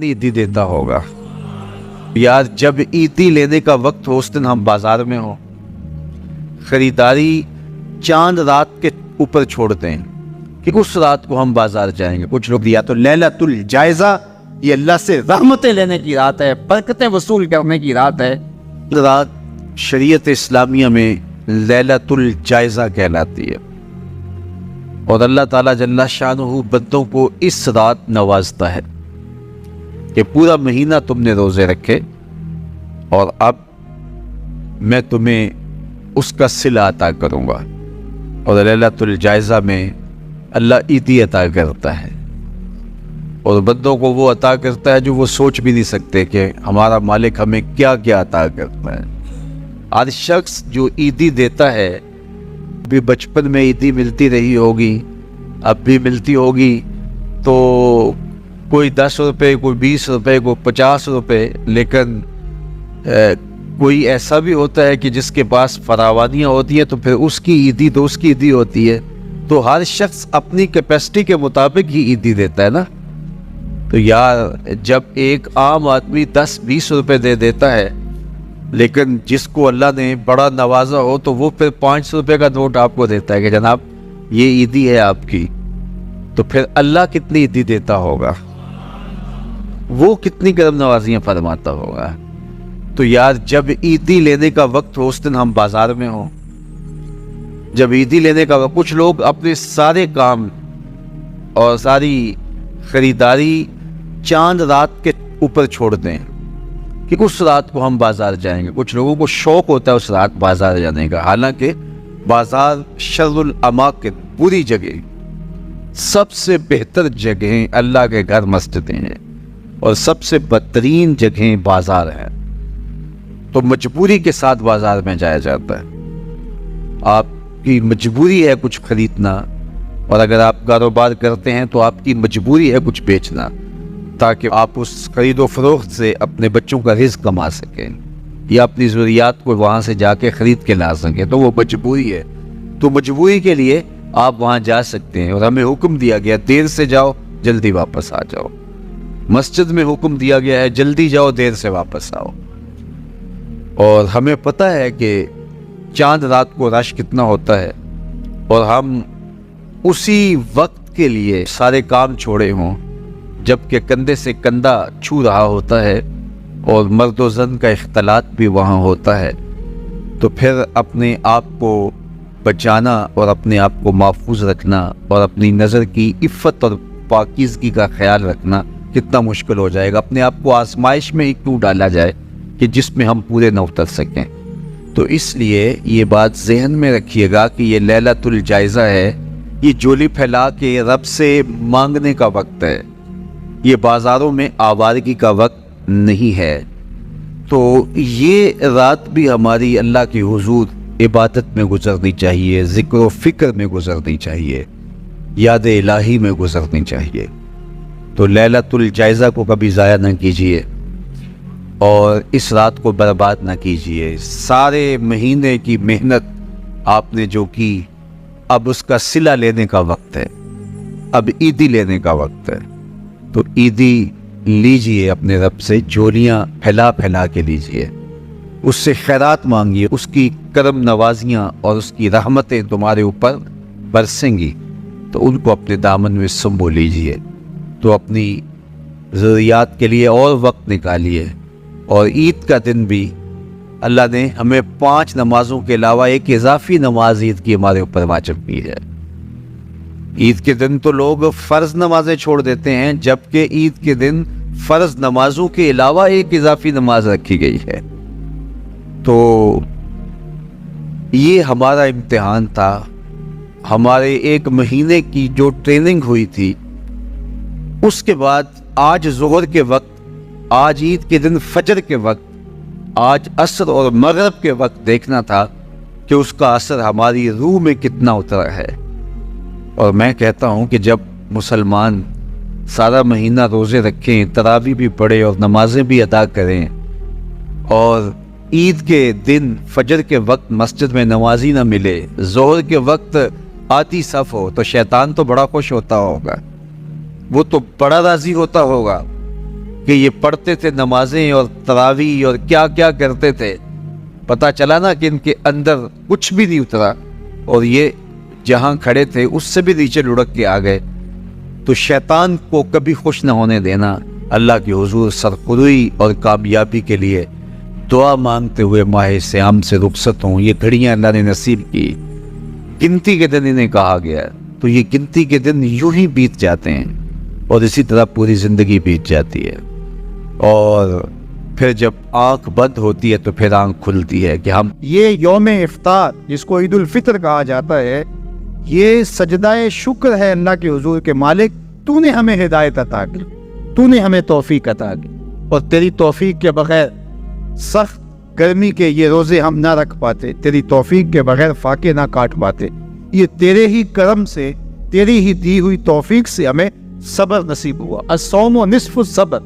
کتنی عیدی دیتا ہوگا یار. جب عیدی لینے کا وقت ہو اس دن ہم بازار میں ہوں, خریداری چاند رات کے اوپر چھوڑتے ہیں کہ اس رات کو ہم بازار جائیں گے. کچھ لوگ یا تو لیلۃ الجائزہ, یہ اللہ سے رحمتیں لینے کی رات ہے, برکتیں وصول کرنے کی رات ہے. رات شریعت اسلامیہ میں لیلۃ الجائزہ کہلاتی ہے, اور اللہ تعالیٰ جل شانہ بندوں کو اس رات نوازتا ہے کہ پورا مہینہ تم نے روزے رکھے اور اب میں تمہیں اس کا صلہ عطا کروں گا. اور لیلۃ الجائزہ میں اللہ عیدی عطا کرتا ہے, اور بندوں کو وہ عطا کرتا ہے جو وہ سوچ بھی نہیں سکتے کہ ہمارا مالک ہمیں کیا کیا عطا کرتا ہے. ہر شخص جو عیدی دیتا ہے, بھی بچپن میں عیدی ملتی رہی ہوگی, اب بھی ملتی ہوگی, تو کوئی 10 روپے, کوئی 20 روپے, کوئی 50 روپے, لیکن کوئی ایسا بھی ہوتا ہے کہ جس کے پاس فراوانیاں ہوتی ہیں تو پھر اس کی عیدی تو اس کی عیدی ہوتی ہے. تو ہر شخص اپنی کیپیسٹی کے مطابق ہی عیدی دیتا ہے نا. تو یار جب ایک عام آدمی 10-20 روپے دے دیتا ہے, لیکن جس کو اللہ نے بڑا نوازا ہو تو وہ پھر 500 روپے کا نوٹ آپ کو دیتا ہے کہ جناب یہ عیدی ہے آپ کی, تو پھر اللہ کتنی عیدی دیتا ہوگا, وہ کتنی کرم نوازیاں فرماتا ہوگا. تو یار جب عیدی لینے کا وقت ہو اس دن ہم بازار میں ہوں, جب عیدی لینے کا وقت, کچھ لوگ اپنے سارے کام اور ساری خریداری چاند رات کے اوپر چھوڑ دیں کہ اس رات کو ہم بازار جائیں گے. کچھ لوگوں کو شوق ہوتا ہے اس رات بازار جانے کا, حالانکہ بازار شر الاماکن, پوری جگہ سب سے بہتر جگہیں اللہ کے گھر مسجدیں ہیں, اور سب سے بدترین جگہیں بازار ہیں. تو مجبوری کے ساتھ بازار میں جایا جاتا ہے. آپ کی مجبوری ہے کچھ خریدنا, اور اگر آپ کاروبار کرتے ہیں تو آپ کی مجبوری ہے کچھ بیچنا, تاکہ آپ اس خرید و فروخت سے اپنے بچوں کا رزق کما سکیں یا اپنی ضروریات کو وہاں سے جا کے خرید کے لا سکیں. تو وہ مجبوری ہے, تو مجبوری کے لیے آپ وہاں جا سکتے ہیں. اور ہمیں حکم دیا گیا دیر سے جاؤ جلدی واپس آ جاؤ. مسجد میں حکم دیا گیا ہے جلدی جاؤ دیر سے واپس آؤ. اور ہمیں پتہ ہے کہ چاند رات کو رش کتنا ہوتا ہے, اور ہم اسی وقت کے لیے سارے کام چھوڑے ہوں جبکہ کندھے سے کندھا چھو رہا ہوتا ہے, اور مرد و زن کا اختلاط بھی وہاں ہوتا ہے. تو پھر اپنے آپ کو بچانا اور اپنے آپ کو محفوظ رکھنا اور اپنی نظر کی عفت اور پاکیزگی کا خیال رکھنا کتنا مشکل ہو جائے گا. اپنے آپ کو آزمائش میں ہی کیوں ڈالا جائے کہ جس میں ہم پورے نہ اتر سکیں. تو اس لیے یہ بات ذہن میں رکھیے گا کہ یہ لیلۃ الجائزہ ہے, یہ جولی پھیلا کے رب سے مانگنے کا وقت ہے, یہ بازاروں میں آوارگی کا وقت نہیں ہے. تو یہ رات بھی ہماری اللہ کی حضور عبادت میں گزرنی چاہیے, ذکر و فکر میں گزرنی چاہیے, یاد الہی میں گزرنی چاہیے. تو لیلۃ الجائزہ کو کبھی ضائع نہ کیجیے اور اس رات کو برباد نہ کیجیے. سارے مہینے کی محنت آپ نے جو کی, اب اس کا صلہ لینے کا وقت ہے, اب عیدی لینے کا وقت ہے. تو عیدی لیجئے اپنے رب سے, جولیاں پھیلا پھیلا کے لیجئے, اس سے خیرات مانگیے, اس کی کرم نوازیاں اور اس کی رحمتیں تمہارے اوپر برسیں گی, تو ان کو اپنے دامن میں سنبھو لیجئے. تو اپنی ضروریات کے لیے اور وقت نکالیے. اور عید کا دن بھی اللہ نے ہمیں 5 نمازوں کے علاوہ ایک اضافی نماز عید کی ہمارے اوپر واجب کی ہے. عید کے دن تو لوگ فرض نمازیں چھوڑ دیتے ہیں, جبکہ عید کے دن فرض نمازوں کے علاوہ ایک اضافی نماز رکھی گئی ہے. تو یہ ہمارا امتحان تھا, ہمارے 1 مہینے کی جو ٹریننگ ہوئی تھی, اس کے بعد آج ظہر کے وقت, آج عید کے دن فجر کے وقت, آج عصر اور مغرب کے وقت دیکھنا تھا کہ اس کا اثر ہماری روح میں کتنا اترا ہے. اور میں کہتا ہوں کہ جب مسلمان سارا مہینہ روزے رکھیں, تراویح بھی پڑھیں اور نمازیں بھی ادا کریں, اور عید کے دن فجر کے وقت مسجد میں نمازی نہ ملے, ظہر کے وقت آتی صف ہو, تو شیطان تو بڑا خوش ہوتا ہوگا, وہ تو بڑا راضی ہوتا ہوگا کہ یہ پڑھتے تھے نمازیں اور تراویح اور کیا کیا کرتے تھے، پتہ چلا نا کہ ان کے اندر کچھ بھی نہیں اترا، اور یہ جہاں کھڑے تھے اس سے بھی نیچے لڑک کے آ گئے۔ تو شیطان کو کبھی خوش نہ ہونے دینا، اللہ کے حضور سرخروئی اور کامیابی کے لیے دعا مانگتے ہوئے ماہ صیام سے رخصت ہوں۔ یہ گھڑیاں اللہ نے نصیب کی، گنتی کے دن انہیں کہا گیا، تو یہ گنتی کے دن یوں ہی بیت جاتے ہیں اور اسی طرح پوری زندگی بیت جاتی ہے، اور پھر جب آنکھ بند ہوتی ہے تو پھر آنکھ کھلتی ہے کہ ہم یہ یوم افطار جس کو عید الفطر کہا جاتا ہے، یہ سجدہ شکر ہے اللہ کے حضور کے مالک، تو نے ہمیں ہدایت عطا کی، تو نے ہمیں توفیق عطا کی، اور تیری توفیق کے بغیر سخت گرمی کے یہ روزے ہم نہ رکھ پاتے، تیری توفیق کے بغیر فاقے نہ کاٹ پاتے۔ یہ تیرے ہی کرم سے، تیری ہی دی ہوئی توفیق سے ہمیں صبر نصیب ہوا۔ الصوم نصف الصبر،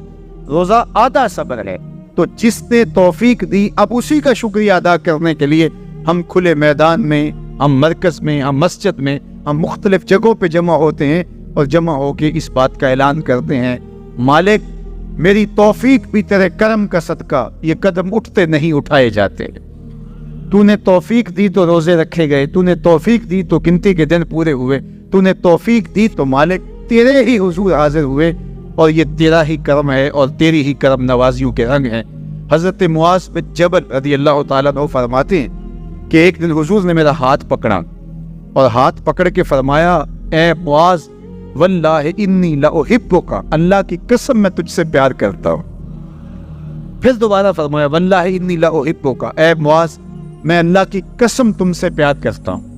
روزہ آدھا صبر ہے۔ تو جس نے توفیق دی، اب اسی کا شکریہ ادا کرنے کے لیے ہم کھلے میدان میں، ہم مرکز میں، ہم مسجد میں، ہم مختلف جگہوں پہ جمع ہوتے ہیں اور جمع ہو کے اس بات کا اعلان کرتے ہیں، مالک میری توفیق بھی تیرے کرم کا صدقہ یہ قدم اٹھتے نہیں اٹھائے جاتے۔ تو نے توفیق دی تو روزے رکھے گئے، تو نے توفیق دی تو گنتی کے دن پورے ہوئے، تو نے توفیق دی تو مالک تیرے ہی حضور حاضر ہوئے، اور یہ تیرا ہی کرم ہے اور تیری ہی کرم نوازیوں کے رنگ ہیں۔ حضرت معاذ بن جبل رضی اللہ تعالیٰ عنہ فرماتے ہیں کہ ایک دن حضور نے میرا ہاتھ پکڑا اور ہاتھ پکڑ کے فرمایا، اے معاذ واللہ انی لأحبک، اللہ کی قسم میں تجھ سے پیار کرتا ہوں۔ پھر دوبارہ فرمایا، واللہ انی لأحبک، اے معاذ میں اللہ کی قسم تم سے پیار کرتا ہوں۔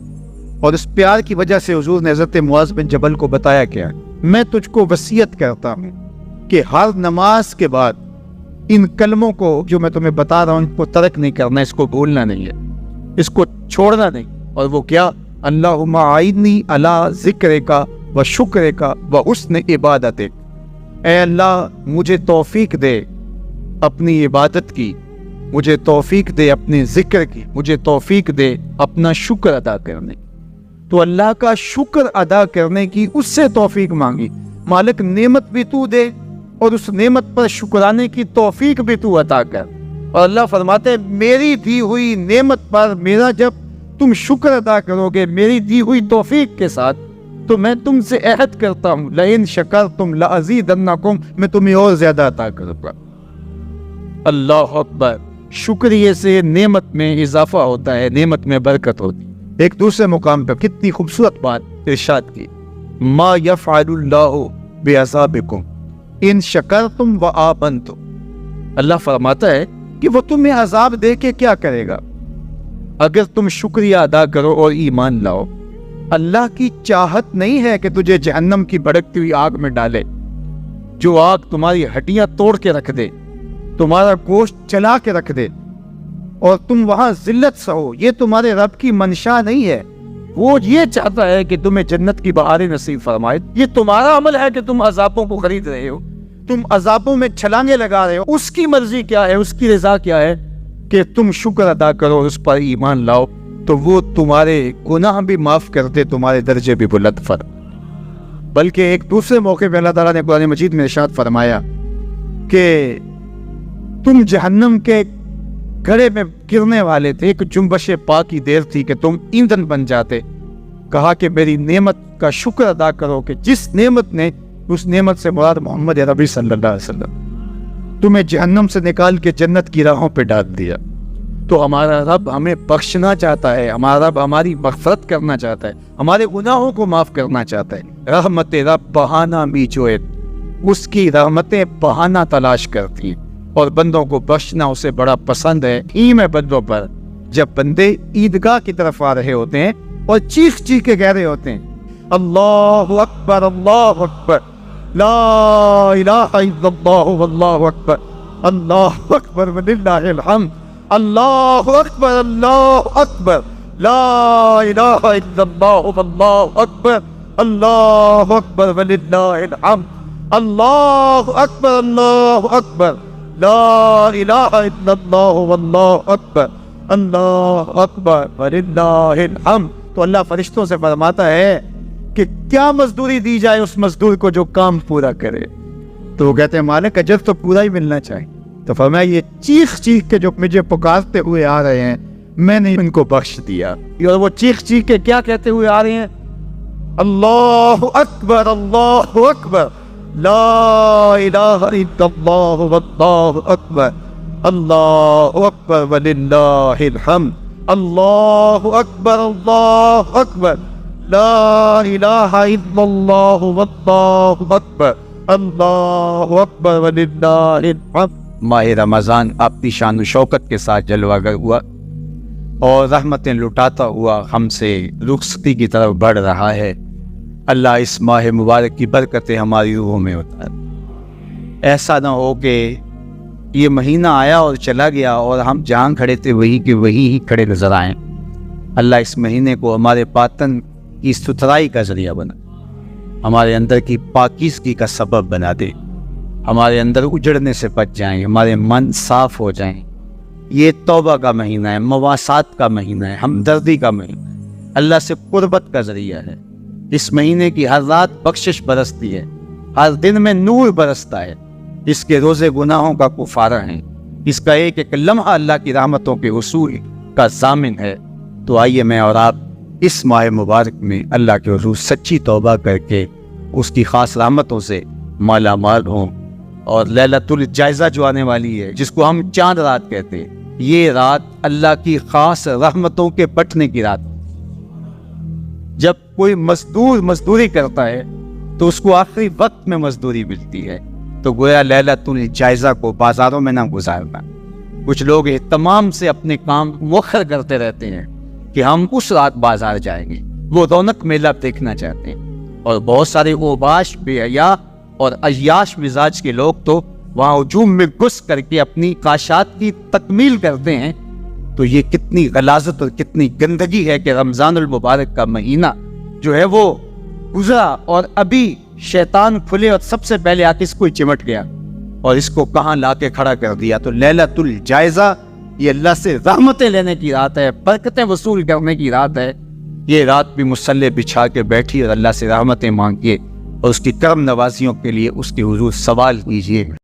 اور اس پیار کی وجہ سے حضور نے حضرت معاذ بن جبل کو بتایا کیا، میں تجھ کو وصیت کرتا ہوں کہ ہر نماز کے بعد ان کلموں کو جو میں تمہیں بتا رہا ہوں ان کو ترک نہیں کرنا، اس کو بھولنا نہیں ہے، اس کو چھوڑنا نہیں۔ اور وہ کیا؟ اللہم اعنی علی ذکرک و شکرک و حسن عبادتک، اے اللہ مجھے توفیق دے اپنی عبادت کی، مجھے توفیق دے اپنے ذکر کی، مجھے توفیق دے اپنا شکر ادا کرنے کی۔ تو اللہ کا شکر ادا کرنے کی اس سے توفیق مانگی، مالک نعمت بھی تو دے اور اس نعمت پر شکرانے کی توفیق بھی تو عطا کر۔ اور اللہ فرماتے ہیں میری دی ہوئی نعمت پر میرا جب تم شکر ادا کرو گے میری دی ہوئی توفیق کے ساتھ، تو میں تم سے عہد کرتا ہوں لئن شکرتم لازیدنکم، میں تمہیں اور زیادہ عطا کروں گا۔ اللہ اکبر، شکریہ سے نعمت میں اضافہ ہوتا ہے، نعمت میں برکت ہوتی ہے۔ ایک دوسرے مقام پہ کتنی خوبصورت بات ارشاد کی، ما یفعل اللہ بعذابکم ان شکرتم و آمنتم، اللہ فرماتا ہے کہ وہ تمہیں عذاب دے کے کیا کرے گا اگر تم شکریہ ادا کرو اور ایمان لاؤ۔ اللہ کی چاہت نہیں ہے کہ تجھے جہنم کی بھڑکتی ہوئی آگ میں ڈالے، جو آگ تمہاری ہڈیاں توڑ کے رکھ دے، تمہارا گوشت چلا کے رکھ دے اور تم وہاں ذلت سہو، یہ تمہارے رب کی منشا نہیں ہے۔ وہ یہ چاہتا ہے کہ تمہیں جنت کی بہاریں نصیب فرمائے۔ یہ تمہارا عمل ہے کہ تم عذابوں کو خرید رہے ہو، تم عذابوں میں چھلانگے لگا رہے ہو۔ اس کی مرضی کیا ہے، اس کی رضا کیا ہے کہ تم شکر ادا کرو اور اس پر ایمان لاؤ، تو وہ تمہارے گناہ بھی معاف کرتے، تمہارے درجے بھی بلند بلکہ ایک دوسرے موقع پہ اللہ تعالیٰ نے قرآن مجید میں ارشاد فرمایا کہ تم جہنم کے گڑھے میں گرنے والے تھے، ایک جنبش پا کی دیر تھی کہ تم ایندھن بن جاتے۔ کہا کہ میری نعمت کا شکر ادا کرو کہ جس نعمت نے، اس نعمت سے مراد محمد عربی صلی اللہ علیہ وسلم، تمہیں جہنم سے نکال کے جنت کی راہوں پہ ڈال دیا۔ تو ہمارا رب ہمیں بخشنا چاہتا ہے، ہمارا رب ہماری مغفرت کرنا چاہتا ہے، ہمارے گناہوں کو معاف کرنا چاہتا ہے۔ رحمت رب بہانہ میچوئے، اس کی رحمتیں بہانہ تلاش کرتی ہیں، اور بندوں کو بخشنا اسے بڑا پسند ہے۔ ہیم ہے بندوں پر جب بندے عیدگاہ کی طرف آ رہے ہوتے ہیں اور چیخ چیخ کے کہہ رہے ہوتے ہیں، اللہ اکبر اللہ اکبر، لا الہ الا اللہ واللہ اکبر، اللہ اکبر وللہ الحمد، اللہ اکبر اللہ اکبر، لا الہ الا اللہ واللہ اکبر، اللہ اکبر وللہ الحمد، اللہ اکبر اللہ اکبر، لا الہ الا اللہ واللہ اکبر، اللہ اکبر وللہ الحمد۔ تو اللہ فرشتوں سے فرماتا ہے کہ کیا مزدوری دی جائے اس مزدور کو جو کام پورا کرے۔ تو وہ کہتے ہیں مالک اجر تو پورا ہی ملنا چاہیے. تو فرمایا یہ چیخ چیخ کے جو مجھے پکارتے ہوئے آ رہے ہیں میں نے ان کو بخش دیا. اور وہ چیخ چیخ کے کیا کہتے ہوئے آ رہے ہیں؟ اللہ اکبر اللہ اکبر لا الہ الا اللہ واللہ اکبر اللہ اکبر وللہ الحمد اللہ اکبر لا الہ الا اللہ واللہ اکبر اللہ اکبر وللہ الحمد. ماہ رمضان اپنی شان و شوکت کے ساتھ جلوہ گر ہوا اور رحمتیں لٹاتا ہوا ہم سے رخصتی کی طرف بڑھ رہا ہے. اللہ اس ماہ مبارک کی برکتیں ہماری روحوں میں اتار. ایسا نہ ہو کہ یہ مہینہ آیا اور چلا گیا اور ہم جہاں کھڑے تھے وہی کے وہی ہی کھڑے نظر آئیں. اللہ اس مہینے کو ہمارے باطن کی ستھرائی کا ذریعہ بنا، ہمارے اندر کی پاکیزگی کا سبب بنا دے، ہمارے اندر اجڑنے سے بچ جائیں، ہمارے من صاف ہو جائیں. یہ توبہ کا مہینہ ہے، مواسات کا مہینہ ہے، ہمدردی کا مہینہ ہے، اللہ سے قربت کا ذریعہ ہے. اس مہینے کی ہر رات بخشش برستی ہے، ہر دن میں نور برستا ہے. اس کے روزے گناہوں کا کفارہ ہیں، اس کا ایک ایک لمحہ اللہ کی رحمتوں کے حصول کا ضامن ہے. تو آئیے میں اور آپ اس ماہ مبارک میں اللہ کے حضور سچی توبہ کر کے اس کی خاص رحمتوں سے مالا مال ہوں. اور لیلۃ الجائزہ جو آنے والی ہے جس کو ہم چاند رات کہتے ہیں، یہ رات اللہ کی خاص رحمتوں کے بٹنے کی رات. جب کوئی مزدور مزدوری کرتا ہے تو اس کو آخری وقت میں مزدوری ملتی ہے. تو گویا لیلۃ الجائزہ کو بازاروں میں نہ گزارنا. کچھ لوگ اہتمام سے اپنے کام مؤخر کرتے رہتے ہیں کہ ہم اس رات بازار جائیں گے، وہ رونق میلہ دیکھنا چاہتے ہیں. اور بہت سارے اوباش بے حیا اور عیاش مزاج کے لوگ تو وہاں ہجوم میں گھس کر کے اپنی خواہشات کی تکمیل کرتے ہیں. تو یہ کتنی غلاظت اور کتنی گندگی ہے کہ رمضان المبارک کا مہینہ جو ہے وہ گزرا اور ابھی شیطان کھلے اور سب سے پہلے آ کے اس کو چمٹ گیا اور اس کو کہاں لا کے کھڑا کر دیا. تو لیلۃ الجائزہ یہ اللہ سے رحمتیں لینے کی رات ہے، برکتیں وصول کرنے کی رات ہے. یہ رات بھی مصلی بچھا کے بیٹھی اور اللہ سے رحمتیں مانگیے اور اس کی کرم نوازیوں کے لیے اس کے حضور سوال کیجیے.